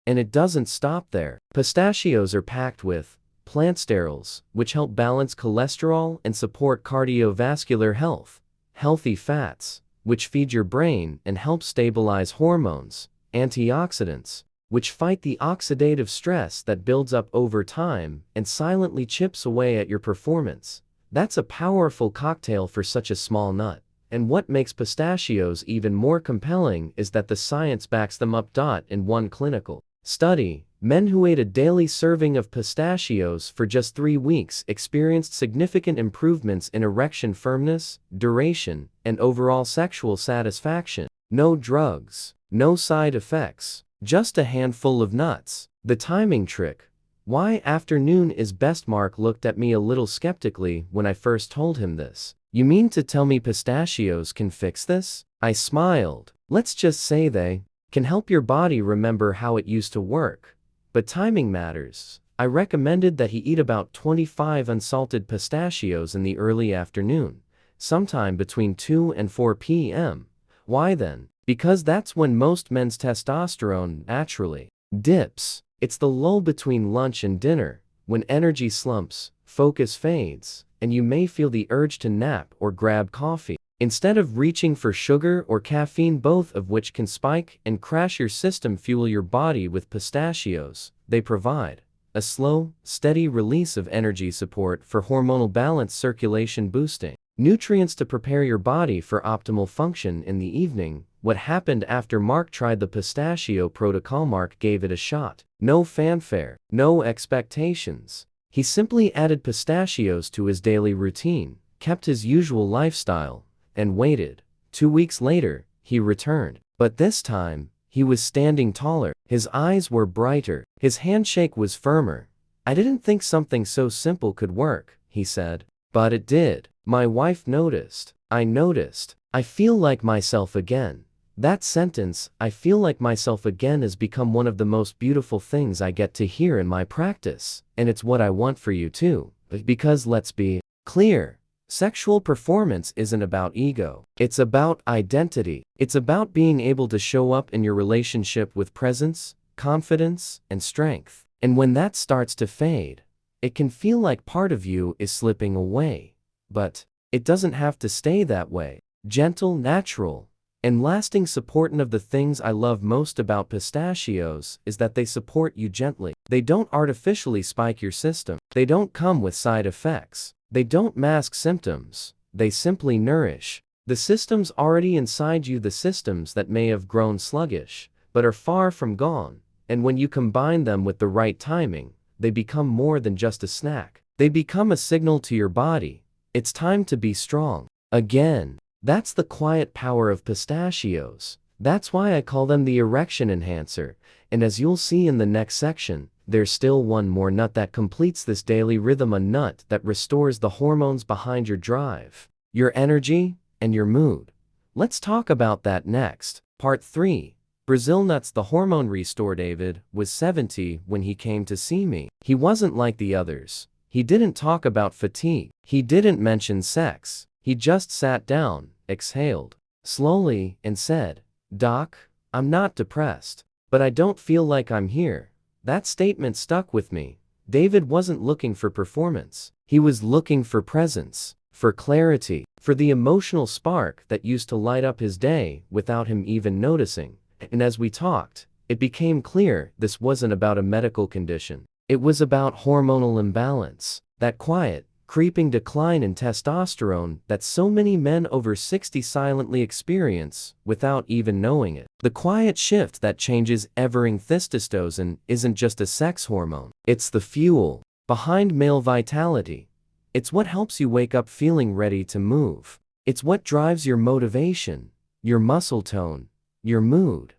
And it doesn't stop there. Pistachios are packed with plant sterols, which help balance cholesterol and support cardiovascular health, healthy fats, which feed your brain and help stabilize hormones, antioxidants, which fight the oxidative stress that builds up over time and silently chips away at your performance. That's a powerful cocktail for such a small nut. And what makes pistachios even more compelling is that the science backs them up. In one clinical study, men who ate a daily serving of pistachios for just 3 weeks experienced significant improvements in erection firmness, duration, and overall sexual satisfaction. No drugs, no side effects, just a handful of nuts. The timing trick. Why afternoon is best? Mark looked at me a little skeptically when I first told him this. You mean to tell me pistachios can fix this? I smiled. Let's just say they can help your body remember how it used to work. But timing matters. I recommended that he eat about 25 unsalted pistachios in the early afternoon, sometime between 2 and 4 p.m. Why then? Because that's when most men's testosterone naturally dips. It's the lull between lunch and dinner, when energy slumps, focus fades, and you may feel the urge to nap or grab coffee. Instead of reaching for sugar or caffeine, both of which can spike and crash your system, fuel your body with pistachios. They provide a slow, steady release of energy, support for hormonal balance, circulation boosting, nutrients to prepare your body for optimal function in the evening. What happened after Mark tried the pistachio protocol? Mark gave it a shot. No fanfare, no expectations. He simply added pistachios to his daily routine, kept his usual lifestyle, and waited. 2 weeks later, he returned. But this time, he was standing taller. His eyes were brighter. His handshake was firmer. I didn't think something so simple could work, he said. But it did. My wife noticed. I noticed. I feel like myself again. That sentence, "I feel like myself again," has become one of the most beautiful things I get to hear in my practice. And it's what I want for you too. Because let's be clear. Sexual performance isn't about ego. It's about identity. It's about being able to show up in your relationship with presence, confidence, and strength. And when that starts to fade, it can feel like part of you is slipping away. But it doesn't have to stay that way. Gentle, natural, and lasting support. One of the things I love most about pistachios is that they support you gently. They don't artificially spike your system. They don't come with side effects. They don't mask symptoms. They simply nourish the systems already inside you, the systems that may have grown sluggish, but are far from gone. And when you combine them with the right timing, they become more than just a snack. They become a signal to your body. It's time to be strong again. That's the quiet power of pistachios. That's why I call them the Erection Enhancer. And as you'll see in the next section, there's still one more nut that completes this daily rhythm, a nut that restores the hormones behind your drive, your energy, and your mood. Let's talk about that next. Part 3. Brazil nuts. The Hormone Restorer. David was 70 when he came to see me. He wasn't like the others. He didn't talk about fatigue. He didn't mention sex. He just sat down, exhaled slowly, and said, "Doc, I'm not depressed, but I don't feel like I'm here." That statement stuck with me. David wasn't looking for performance. He was looking for presence, for clarity, for the emotional spark that used to light up his day without him even noticing. And as we talked, it became clear this wasn't about a medical condition. It was about hormonal imbalance, that quiet, creeping decline in testosterone that so many men over 60 silently experience without even knowing it. The quiet shift that changes everything. Testosterone isn't just a sex hormone. It's the fuel behind male vitality. It's what helps you wake up feeling ready to move. It's what drives your motivation, your muscle tone, your mood,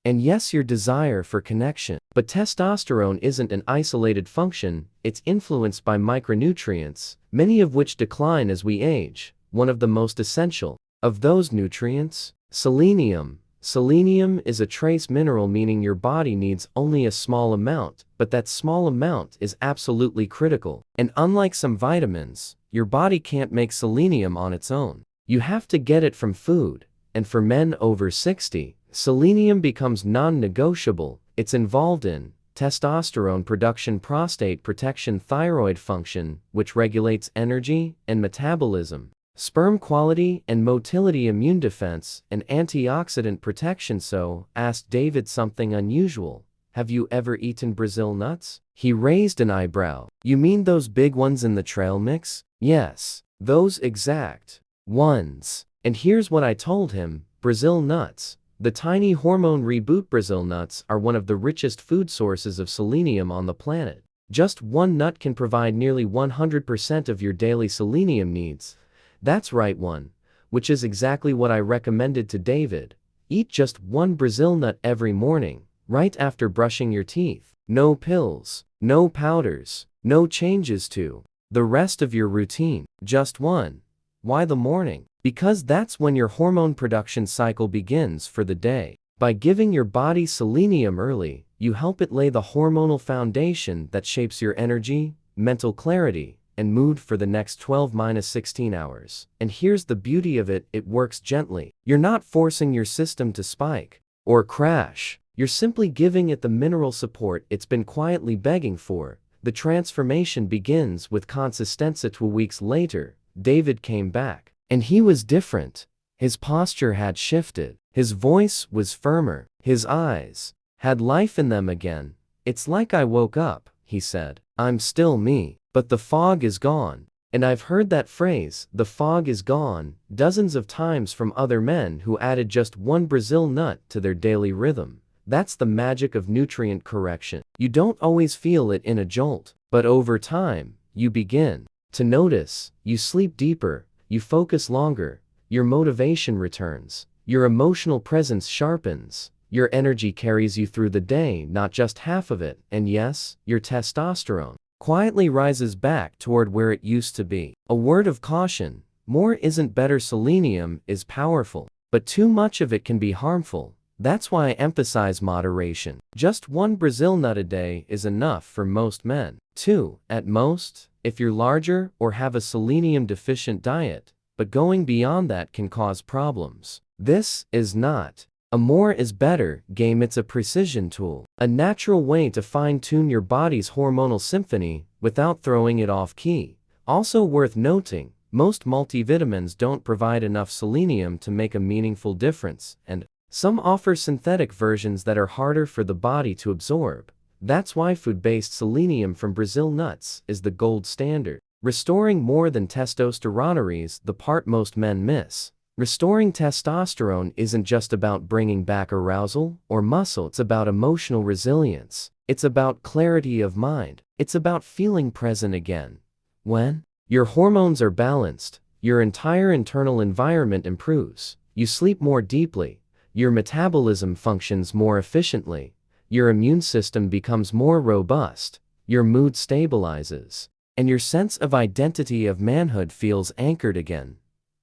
and yes, your desire for connection. But testosterone isn't an isolated function. It's influenced by micronutrients, many of which decline as we age. One of the most essential of those nutrients, selenium. Selenium is a trace mineral, meaning your body needs only a small amount, but that small amount is absolutely critical. And unlike some vitamins, your body can't make selenium on its own. You have to get it from food. And for men over 60, selenium becomes non-negotiable. It's involved in testosterone production, prostate protection, thyroid function, which regulates energy and metabolism, sperm quality and motility, immune defense, and antioxidant protection. So, asked David something unusual. Have you ever eaten Brazil nuts? He raised an eyebrow. You mean those big ones in the trail mix? Yes, those exact ones. And here's what I told him. Brazil nuts, the tiny hormone reboot. Brazil nuts are one of the richest food sources of selenium on the planet. Just one nut can provide nearly 100% of your daily selenium needs. That's right, one, which is exactly what I recommended to David. Eat just one Brazil nut every morning, right after brushing your teeth. No pills, no powders, no changes to the rest of your routine. Just one. Why the morning? Because that's when your hormone production cycle begins for the day. By giving your body selenium early, you help it lay the hormonal foundation that shapes your energy, mental clarity, and mood for the next 12-16 hours. And here's the beauty of it, it works gently. You're not forcing your system to spike or crash. You're simply giving it the mineral support it's been quietly begging for. The transformation begins with consistency. 2 weeks later, David came back. And he was different. His posture had shifted. His voice was firmer. His eyes had life in them again. It's like I woke up, he said. I'm still me, but the fog is gone. And I've heard that phrase, the fog is gone, dozens of times from other men who added just one Brazil nut to their daily rhythm. That's the magic of nutrient correction. You don't always feel it in a jolt, but over time, you begin to notice. You sleep deeper. You focus longer, your motivation returns, your emotional presence sharpens, your energy carries you through the day, not just half of it, and yes, your testosterone quietly rises back toward where it used to be. A word of caution, more isn't better. Selenium is powerful, but too much of it can be harmful. That's why I emphasize moderation. Just one Brazil nut a day is enough for most men. 2, at most, if you're larger or have a selenium-deficient diet, but going beyond that can cause problems. This is not a more is better game, it's a precision tool, a natural way to fine-tune your body's hormonal symphony without throwing it off key. Also worth noting, most multivitamins don't provide enough selenium to make a meaningful difference, and some offer synthetic versions that are harder for the body to absorb. That's why food-based selenium from Brazil nuts is the gold standard. Restoring more than testosterone, the part most men miss. Restoring testosterone isn't just about bringing back arousal or muscle, it's about emotional resilience. It's about clarity of mind. It's about feeling present again. When your hormones are balanced, your entire internal environment improves. You sleep more deeply, your metabolism functions more efficiently, your immune system becomes more robust, your mood stabilizes, and your sense of identity of manhood feels anchored again.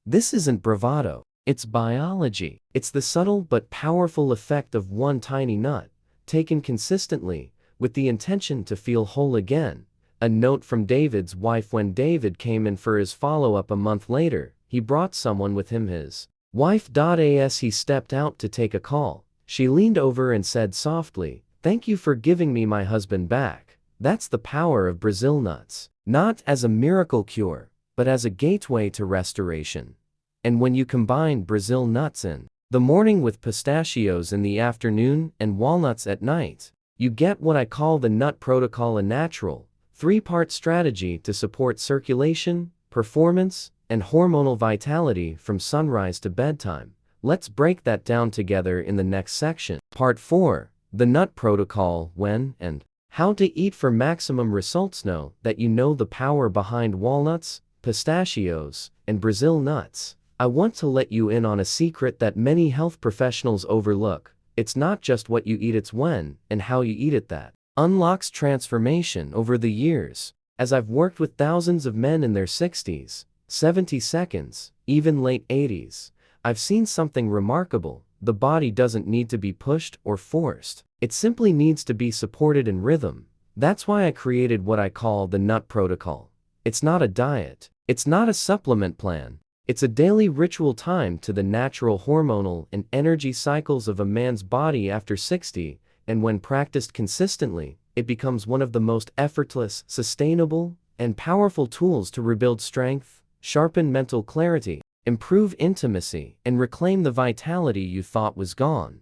This isn't bravado, it's biology. It's the subtle but powerful effect of one tiny nut, taken consistently, with the intention to feel whole again. A note from David's wife. When David came in for his follow-up a month later, he brought someone with him, his wife. As he stepped out to take a call, she leaned over and said softly, "Thank you for giving me my husband back." That's the power of Brazil nuts. Not as a miracle cure, but as a gateway to restoration. And when you combine Brazil nuts in the morning with pistachios in the afternoon and walnuts at night, you get what I call the nut protocol, a natural, 3-part strategy to support circulation, performance, and hormonal vitality from sunrise to bedtime. Let's break that down together in the next section. Part 4. The Nut Protocol. When and how to eat for maximum results. Know that you know the power behind walnuts, pistachios, and Brazil nuts. I want to let you in on a secret that many health professionals overlook. It's not just what you eat, it's when and how you eat it that unlocks transformation. Over the years, as I've worked with thousands of men in their 60s, 70s, even late 80s, I've seen something remarkable. The body doesn't need to be pushed or forced. It simply needs to be supported in rhythm. That's why I created what I call the Nut Protocol. It's not a diet. It's not a supplement plan. It's a daily ritual timed to the natural hormonal and energy cycles of a man's body. After 60, and when practiced consistently, it becomes one of the most effortless, sustainable, and powerful tools to rebuild strength, sharpen mental clarity, improve intimacy, and reclaim the vitality you thought was gone.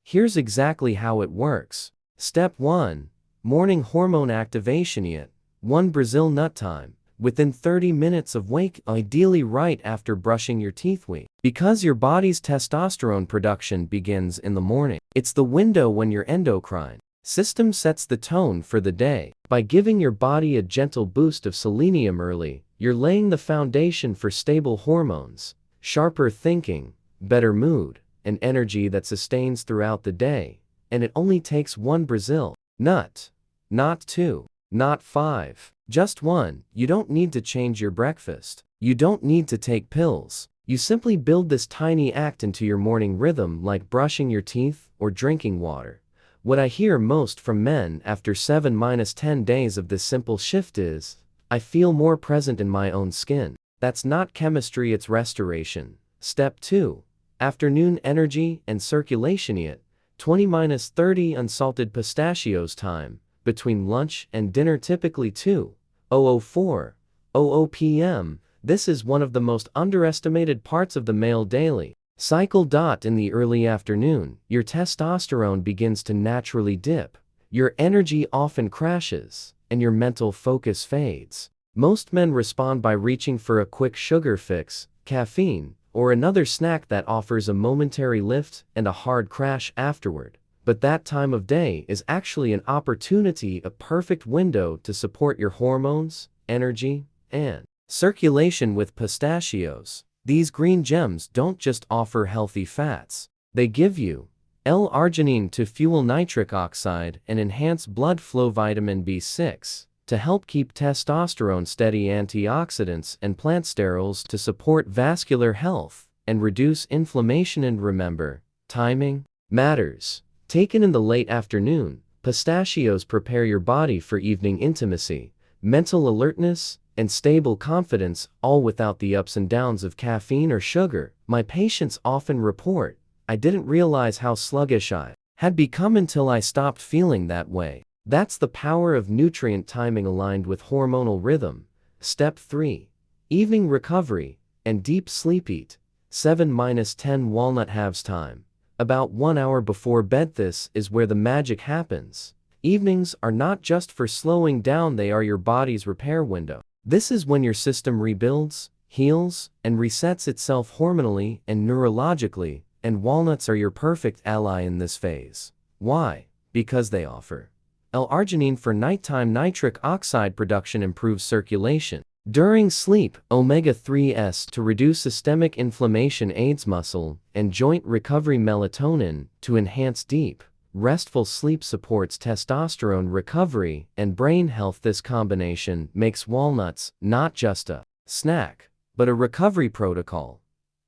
Here's exactly how it works. Step 1. Morning hormone activation. 1 Brazil nut time. Within 30 minutes of wake, ideally right after brushing your teeth. Because your body's testosterone production begins in the morning, it's the window when your endocrine system sets the tone for the day. By giving your body a gentle boost of selenium early, you're laying the foundation for stable hormones, sharper thinking, better mood, and energy that sustains throughout the day. And it only takes 1 Brazil nut. Not 2. Not 5. Just 1. You don't need to change your breakfast. You don't need to take pills. You simply build this tiny act into your morning rhythm, like brushing your teeth or drinking water. What I hear most from men after 7-10 days of this simple shift is, I feel more present in my own skin. That's not chemistry, it's restoration. Step 2. Afternoon energy and circulation. 20-30 unsalted pistachios time. Between lunch and dinner, typically 2:04 p.m. This is one of the most underestimated parts of the male daily cycle. In the early afternoon, your testosterone begins to naturally dip. Your energy often crashes, and your mental focus fades. Most men respond by reaching for a quick sugar fix, caffeine, or another snack that offers a momentary lift and a hard crash afterward. But that time of day is actually an opportunity, a perfect window to support your hormones, energy, and circulation with pistachios. These green gems don't just offer healthy fats. They give you L-arginine to fuel nitric oxide and enhance blood flow, vitamin B6 to help keep testosterone steady, antioxidants and plant sterols to support vascular health and reduce inflammation. And remember, timing matters. Taken in the late afternoon, pistachios prepare your body for evening intimacy, mental alertness, and stable confidence, all without the ups and downs of caffeine or sugar. My patients often report, I didn't realize how sluggish I had become until I stopped feeling that way. That's the power of nutrient timing aligned with hormonal rhythm. Step 3. Evening recovery and deep sleep. 7-10 walnut halves time. About 1 hour before bed. This is where the magic happens. Evenings are not just for slowing down, they are your body's repair window. This is when your system rebuilds, heals, and resets itself hormonally and neurologically, and walnuts are your perfect ally in this phase. Why? Because they offer L-arginine for nighttime. Nitric oxide production improves circulation during sleep, omega-3s to reduce systemic inflammation, aids muscle and joint recovery, melatonin to enhance deep, restful sleep, supports testosterone recovery and brain health. This combination makes walnuts not just a snack, but a recovery protocol.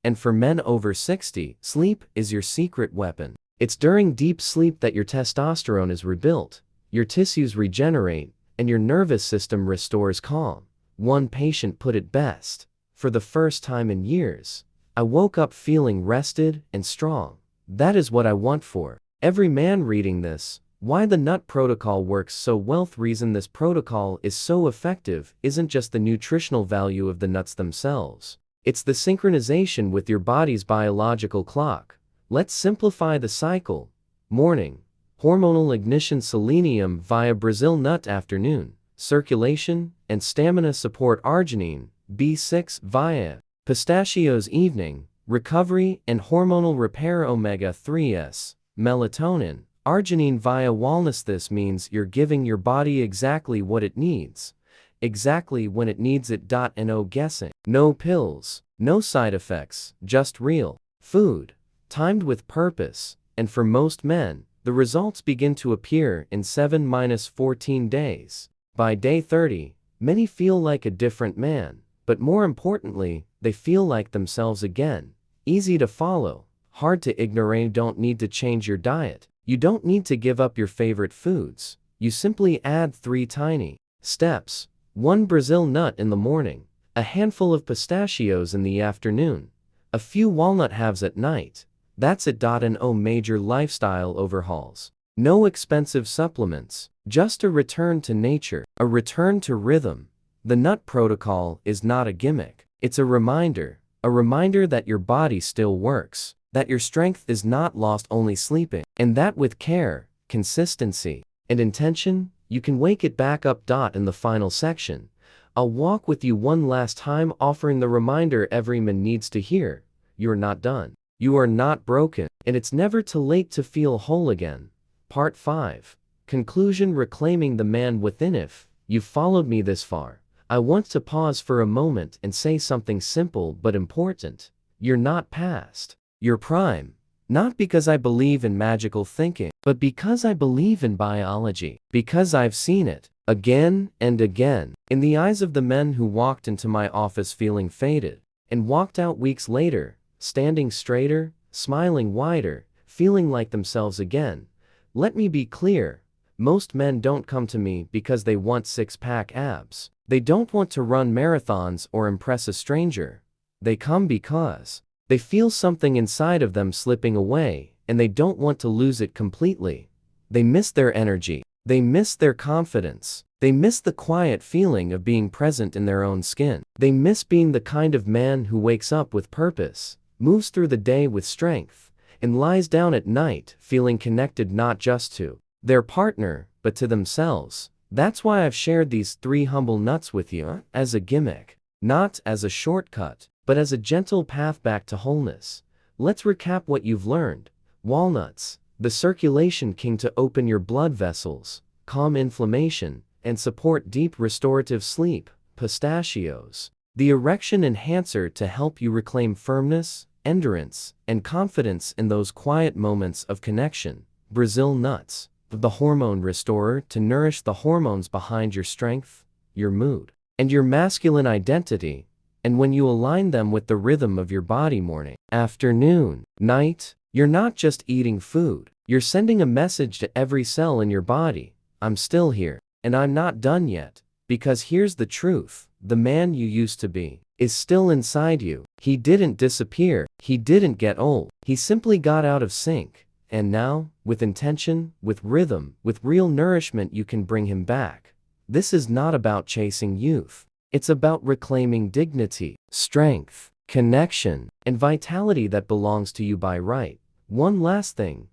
And for men over 60, sleep is your secret weapon. It's during deep sleep that your testosterone is rebuilt, your tissues regenerate, and your nervous system restores calm. One patient put it best, for the first time in years, I woke up feeling rested and strong. That is what I want for every man reading this. Why the nut protocol works so well. The reason this protocol is so effective isn't just the nutritional value of the nuts themselves. It's the synchronization with your body's biological clock. Let's simplify the cycle. Morning, hormonal ignition, selenium via Brazil nut. Afternoon, circulation and stamina support, arginine, B6 via pistachios. Evening, recovery and hormonal repair, omega-3s, melatonin, arginine via walnuts. This means you're giving your body exactly what it needs, exactly when it needs it. And no guessing, no pills, no side effects, just real food, timed with purpose. And for most men, the results begin to appear in 7-14 days. By day 30, many feel like a different man, but more importantly, they feel like themselves again. Easy to follow, hard to ignore. You don't need to change your diet. You don't need to give up your favorite foods. You simply add 3 tiny steps. 1 Brazil nut in the morning, a handful of pistachios in the afternoon, a few walnut halves at night. That's it. No major lifestyle overhauls No expensive supplements, just a return to nature, a return to rhythm. The nut protocol is not a gimmick. It's a reminder that your body still works, that your strength is not lost only sleeping, and that with care, consistency, and intention, you can wake it back up. In the final section, I'll walk with you one last time, offering the reminder every man needs to hear. You're not done. You are not broken, and it's never too late to feel whole again. Part 5. Conclusion: reclaiming the man within. If you've followed me this far, I want to pause for a moment and say something simple but important. You're not past your prime. Not because I believe in magical thinking, but because I believe in biology. Because I've seen it, again and again, in the eyes of the men who walked into my office feeling faded, and walked out weeks later, standing straighter, smiling wider, feeling like themselves again. Let me be clear. Most men don't come to me because they want six-pack abs. They don't want to run marathons or impress a stranger. They come because they feel something inside of them slipping away, and they don't want to lose it completely. They miss their energy. They miss their confidence. They miss the quiet feeling of being present in their own skin. They miss being the kind of man who wakes up with purpose, moves through the day with strength, and lies down at night feeling connected not just to their partner, but to themselves. That's why I've shared these 3 humble nuts with you, as a gimmick, not as a shortcut, but as a gentle path back to wholeness. Let's recap what you've learned. Walnuts, the circulation king to open your blood vessels, calm inflammation, and support deep restorative sleep. Pistachios, the erection enhancer to help you reclaim firmness, endurance, and confidence in those quiet moments of connection. Brazil nuts, the hormone restorer to nourish the hormones behind your strength, your mood, and your masculine identity. And when you align them with the rhythm of your body, morning, afternoon, night, you're not just eating food. You're sending a message to every cell in your body. I'm still here, and I'm not done yet. Because here's the truth. The man you used to be is still inside you. He didn't disappear. He didn't get old. He simply got out of sync. And now, with intention, with rhythm, with real nourishment, you can bring him back. This is not about chasing youth. It's about reclaiming dignity, strength, connection, and vitality that belongs to you by right. One last thing.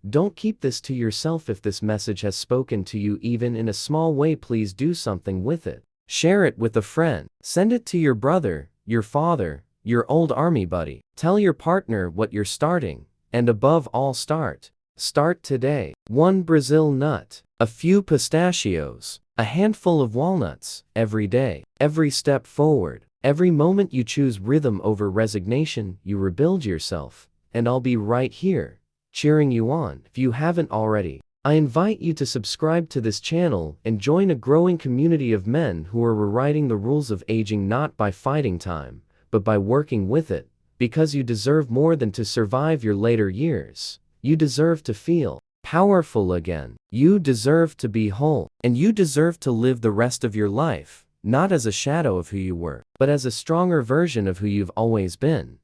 Don't keep this to yourself. If this message has spoken to you even in a small way, please do something with it. Share it with a friend. Send it to your brother, your father, your old army buddy. Tell your partner what you're starting. And above all, start. Start today. 1 Brazil nut, a few pistachios, a handful of walnuts, every day. Every step forward, every moment you choose rhythm over resignation, you rebuild yourself. And I'll be right here, cheering you on. If you haven't already, I invite you to subscribe to this channel and join a growing community of men who are rewriting the rules of aging, not by fighting time, but by working with it. Because you deserve more than to survive your later years. You deserve to feel powerful again. You deserve to be whole. And you deserve to live the rest of your life, not as a shadow of who you were, but as a stronger version of who you've always been.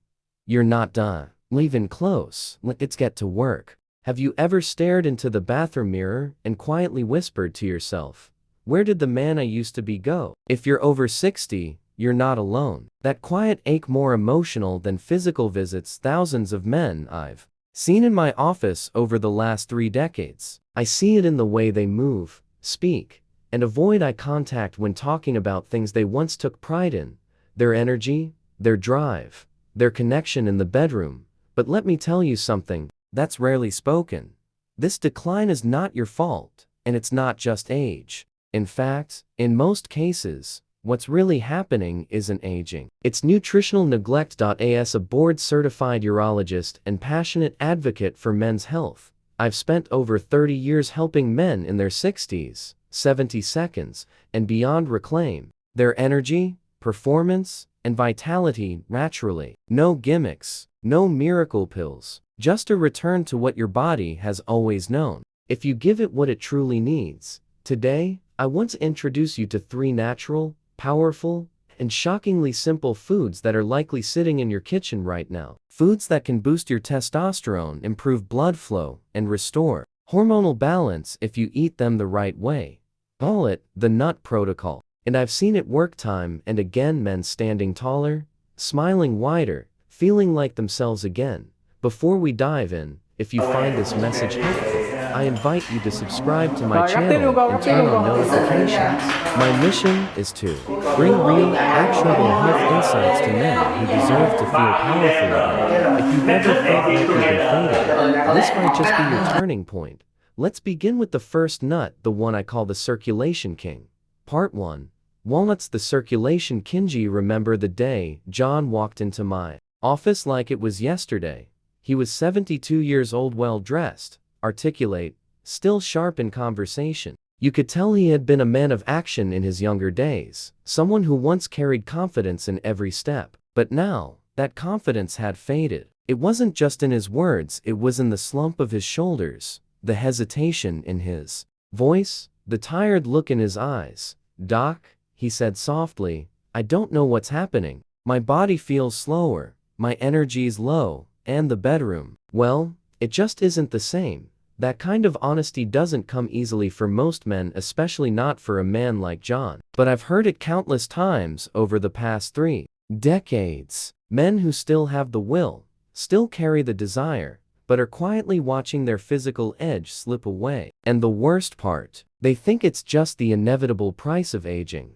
You're not done. Leaving close. Let's get to work. Have you ever stared into the bathroom mirror and quietly whispered to yourself, "Where did the man I used to be go?" If you're over 60, you're not alone. That quiet ache, more emotional than physical visits. Thousands of men I've seen in my office over the last 3 decades. I see it in the way they move, speak, and avoid eye contact when talking about things they once took pride in. Their energy, their drive, their connection in the bedroom. But let me tell you something that's rarely spoken. This decline is not your fault, and it's not just age. In fact, in most cases, what's really happening isn't aging. It's nutritional neglect. As a board-certified urologist and passionate advocate for men's health, I've spent over 30 years helping men in their 60s, 70 seconds, and beyond reclaim their energy, performance, and vitality naturally. No gimmicks, no miracle pills, just a return to what your body has always known, if you give it what it truly needs. Today, I want to introduce you to 3 natural, powerful, and shockingly simple foods that are likely sitting in your kitchen right now. Foods that can boost your testosterone, improve blood flow, and restore Hormonal balance if you eat them the right way. Call it the nut protocol. And I've seen it work time and again, men standing taller, smiling wider, feeling like themselves again. Before we dive in, if you find this message helpful, I invite you to subscribe to my channel and turn on notifications. My mission is to bring real, actionable health insights to men who deserve to feel powerful again. If you've ever felt like you've been fading, this might just be your turning point. Let's begin with the first nut, the one I call the Circulation King. Part 1. Walnuts. The Circulation King. Remember the day John walked into my office like it was yesterday. He was 72 years old, well-dressed, articulate, still sharp in conversation. You could tell he had been a man of action in his younger days, someone who once carried confidence in every step. But now, that confidence had faded. It wasn't just in his words, it was in the slump of his shoulders, the hesitation in his voice, the tired look in his eyes. "Doc," he said softly, "I don't know what's happening. My body feels slower, my energy's low, and the bedroom, well, it just isn't the same." That kind of honesty doesn't come easily for most men, especially not for a man like John. But I've heard it countless times over the past 3 decades. Men who still have the will, still carry the desire, but are quietly watching their physical edge slip away. And the worst part, they think it's just the inevitable price of aging.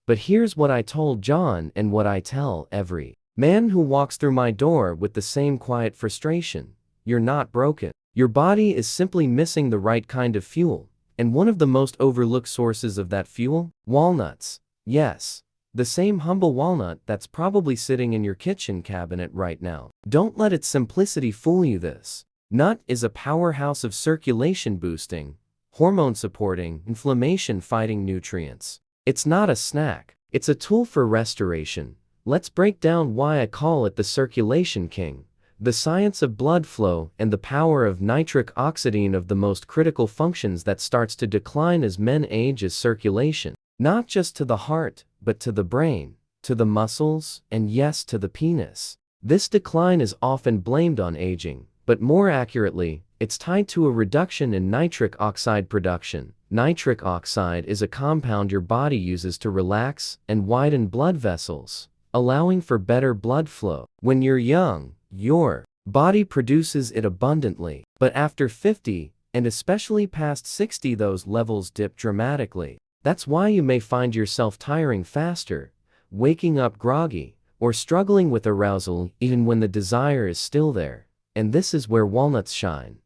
But here's what I told John and what I tell every man who walks through my door with the same quiet frustration: you're not broken. Your body is simply missing the right kind of fuel. And one of the most overlooked sources of that fuel? Walnuts. Yes. The same humble walnut that's probably sitting in your kitchen cabinet right now. Don't let its simplicity fool you. This nut is a powerhouse of circulation boosting, hormone supporting, inflammation fighting nutrients. It's not a snack. It's a tool for restoration. Let's break down why I call it the Circulation King. The science of blood flow and the power of nitric oxide, of the most critical functions that starts to decline as men age, is circulation. Not just to the heart, but to the brain, to the muscles, and yes, to the penis. This decline is often blamed on aging, but more accurately, it's tied to a reduction in nitric oxide production. Nitric oxide is a compound your body uses to relax and widen blood vessels, allowing for better blood flow. When you're young, your body produces it abundantly, but after 50, and especially past 60, those levels dip dramatically. That's why you may find yourself tiring faster, waking up groggy, or struggling with arousal even when the desire is still there. And this is where walnuts shine.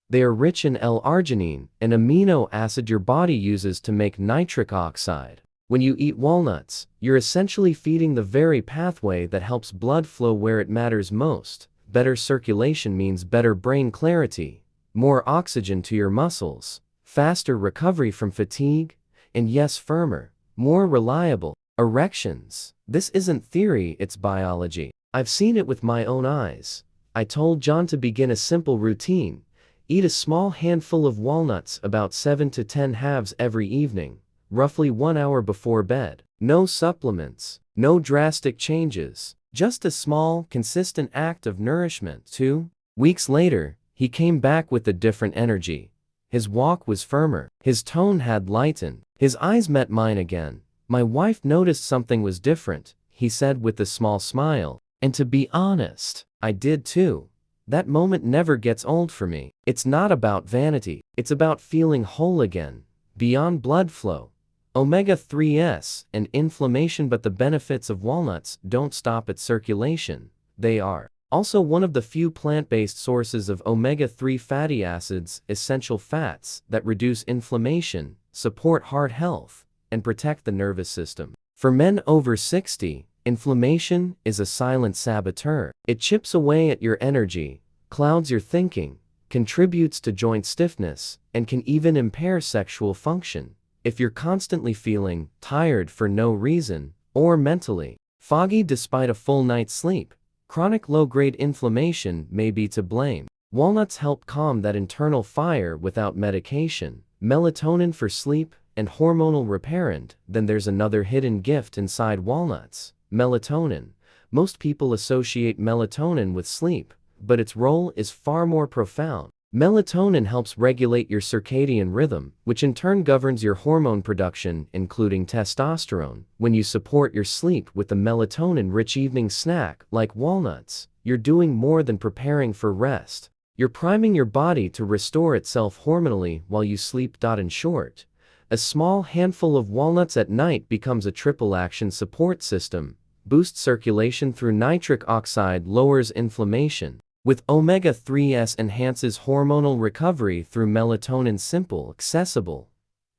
They are rich in L-arginine, an amino acid your body uses to make nitric oxide. When you eat walnuts, you're essentially feeding the very pathway that helps blood flow where it matters most. Better circulation means better brain clarity, more oxygen to your muscles, faster recovery from fatigue, and yes, firmer, more reliable erections. This isn't theory, it's biology. I've seen it with my own eyes. I told John to begin a simple routine: eat a small handful of walnuts, about 7 to 10 halves every evening, roughly 1 hour before bed. No supplements, no drastic changes, just a small, consistent act of nourishment. 2 weeks later, he came back with a different energy. His walk was firmer, his tone had lightened, his eyes met mine again. "My wife noticed something was different," he said with a small smile. And to be honest, I did too. That moment never gets old for me. It's not about vanity, it's about feeling whole again, beyond blood flow, omega-3s, and inflammation. But the benefits of walnuts don't stop at circulation. They are also one of the few plant-based sources of omega-3 fatty acids, essential fats that reduce inflammation, support heart health, and protect the nervous system. For men over 60, inflammation is a silent saboteur. It chips away at your energy, clouds your thinking, contributes to joint stiffness, and can even impair sexual function. If you're constantly feeling tired for no reason, or mentally foggy despite a full night's sleep, chronic low-grade inflammation may be to blame. Walnuts help calm that internal fire without medication. Melatonin for sleep and hormonal repairant. Then there's another hidden gift inside walnuts: melatonin. Most people associate melatonin with sleep, but its role is far more profound. Melatonin helps regulate your circadian rhythm, which in turn governs your hormone production, including testosterone. When you support your sleep with a melatonin-rich evening snack like walnuts, you're doing more than preparing for rest. You're priming your body to restore itself hormonally while you sleep. In short, a small handful of walnuts at night becomes a triple-action support system: boosts circulation through nitric oxide, lowers inflammation, with omega-3s enhances hormonal recovery through melatonin. Simple, accessible,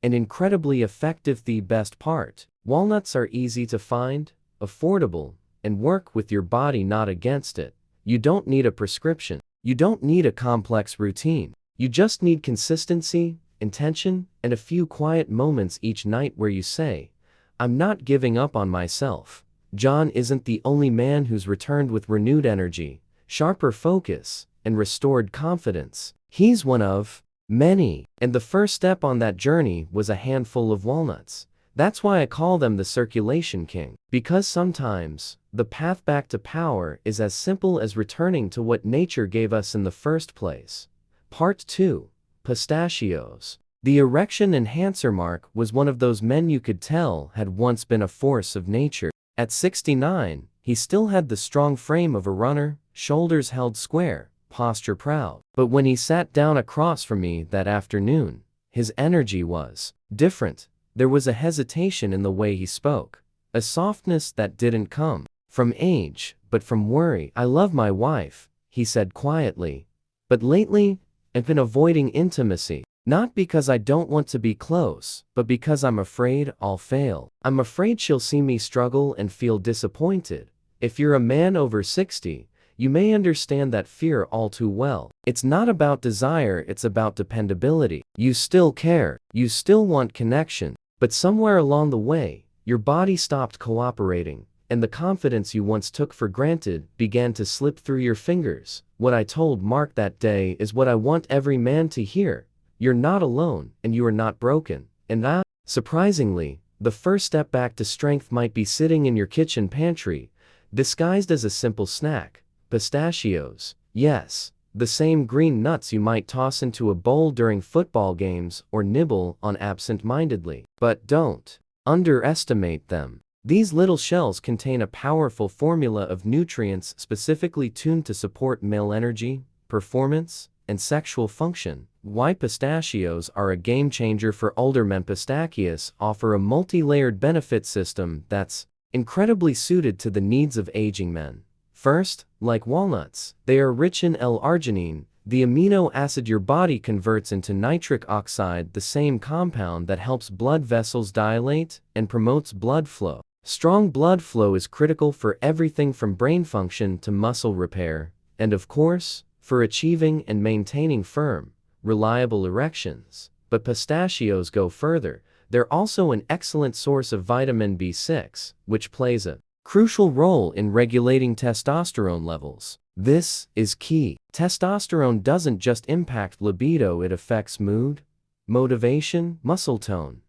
and incredibly effective. The best part: walnuts are easy to find, affordable, and work with your body, not against it. You don't need a prescription. You don't need a complex routine. You just need consistency, intention, and a few quiet moments each night where you say, "I'm not giving up on myself." John isn't the only man who's returned with renewed energy, sharper focus, and restored confidence. He's one of many, and the first step on that journey was a handful of walnuts. That's why I call them the circulation king. Because sometimes, the path back to power is as simple as returning to what nature gave us in the first place. Part 2. Pistachios. The Erection Enhancer Mark was one of those men you could tell had once been a force of nature. At 69, he still had the strong frame of a runner, shoulders held square, posture proud. But when he sat down across from me that afternoon, his energy was different. There was a hesitation in the way he spoke, a softness that didn't come from age, but from worry. "I love my wife," he said quietly, "but lately, I've been avoiding intimacy. Not because I don't want to be close, but because I'm afraid I'll fail. I'm afraid she'll see me struggle and feel disappointed." If you're a man over 60, you may understand that fear all too well. It's not about desire, it's about dependability. You still care, you still want connection, but somewhere along the way, your body stopped cooperating, and the confidence you once took for granted began to slip through your fingers. What I told Mark that day is what I want every man to hear: you're not alone, and you are not broken. And surprisingly, the first step back to strength might be sitting in your kitchen pantry, disguised as a simple snack: pistachios. Yes, the same green nuts you might toss into a bowl during football games or nibble on absent-mindedly. But don't underestimate them. These little shells contain a powerful formula of nutrients specifically tuned to support male energy, performance, and sexual function. Why pistachios are a game changer for older men: Pistachios offer a multi-layered benefit system that's incredibly suited to the needs of aging men. First, like walnuts, they are rich in L-arginine, the amino acid your body converts into nitric oxide, the same compound that helps blood vessels dilate and promotes blood flow. Strong blood flow is critical for everything from brain function to muscle repair, and of course, for achieving and maintaining firm, reliable erections. But pistachios go further. They're also an excellent source of vitamin B6, which plays a crucial role in regulating testosterone levels. This is key. Testosterone doesn't just impact libido, it affects mood, motivation, muscle tone,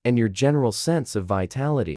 and your general sense of vitality.